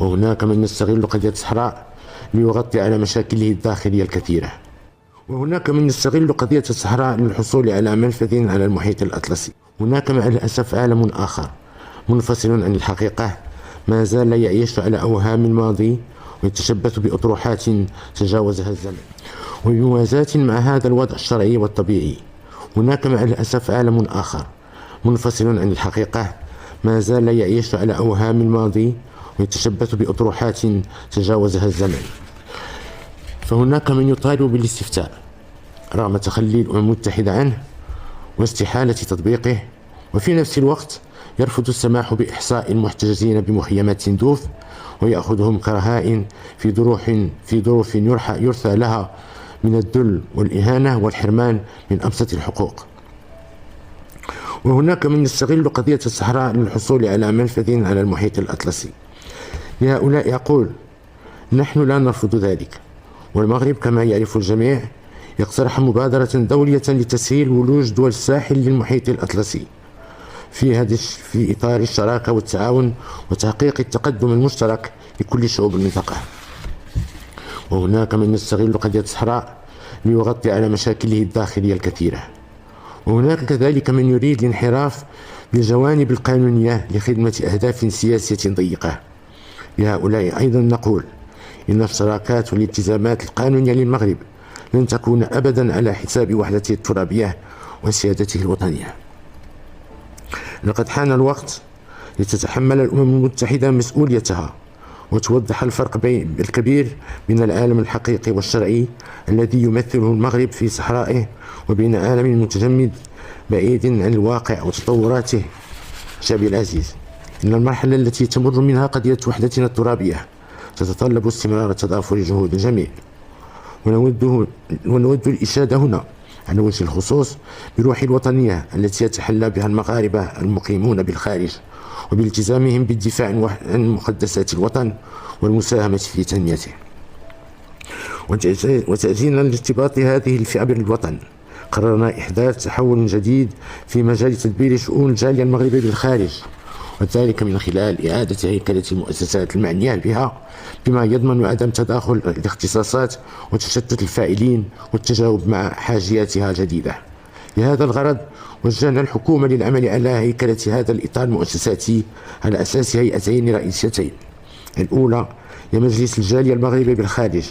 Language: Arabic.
وهناك من يستغل قضية الصحراء ليغطي على مشاكله الداخلية الكثيرة. وهناك من يستغل قضية الصحراء للحصول على منفذ على المحيط الأطلسي. هناك مع الأسف عالم آخر منفصل عن الحقيقة ما زال يعيش على أوهام الماضي ويتشبث بأطروحات تجاوزها الزمن. وبموازاة مع هذا الوضع الشرعي والطبيعي، هناك مع الأسف عالم آخر منفصل عن الحقيقة ما زال يعيش على أوهام الماضي ويتشبث بأطروحات تجاوزها الزمن. فهناك من يطالب بالاستفتاء رغم تخلي الأمم المتحدة عنه واستحالة تطبيقه، وفي نفس الوقت يرفض السماح بإحصاء المحتجزين بمخيمات سندوف ويأخذهم كرهائن في ظروف يرثى لها من الذل والإهانة والحرمان من أبسط الحقوق. وهناك من يستغل قضية الصحراء للحصول على منفذ على المحيط الأطلسي. لهؤلاء يقول: نحن لا نرفض ذلك، والمغرب كما يعرف الجميع يقترح مبادرة دولية لتسهيل ولوج دول الساحل للمحيط الأطلسي في إطار الشراكة والتعاون وتحقيق التقدم المشترك لكل شعوب المنطقة. وهناك من يستغل قضية الصحراء ليغطي على مشاكله الداخلية الكثيرة. وهناك كذلك من يريد الانحراف بالجوانب القانونية لخدمة أهداف سياسية ضيقة. لهؤلاء أيضا نقول: إن الشراكات والالتزامات القانونية للمغرب لن تكون أبدا على حساب وحدته الترابية وسيادته الوطنية. لقد حان الوقت لتتحمل الأمم المتحدة مسؤوليتها وتوضح الفرق الكبير بين العالم الحقيقي والشرعي الذي يمثله المغرب في صحرائه وبين عالم متجمد بعيد عن الواقع وتطوراته. شعبي العزيز، إن المرحلة التي تمر منها قضية وحدتنا الترابية تتطلب استمرار تضافر جهود الجميع، ونود الإشادة هنا على وجه الخصوص بروح الوطنية التي يتحلى بها المغاربة المقيمون بالخارج وبالتزامهم بالدفاع عن مقدسات الوطن والمساهمة في تنميته. وتأتينا لارتباط هذه الفئة بالوطن قررنا إحداث تحول جديد في مجال تدبير شؤون الجالية المغربية بالخارج، وذلك من خلال إعادة هيكلة المؤسسات المعنية بها بما يضمن عدم تداخل الاختصاصات وتشتت الفاعلين والتجاوب مع حاجياتها الجديدة. لهذا الغرض وجهنا الحكومة للعمل على هيكلة هذا الإطار المؤسساتي على أساس هيئتين رئيسيتين. الأولى هي مجلس الجالية المغربية بالخارج،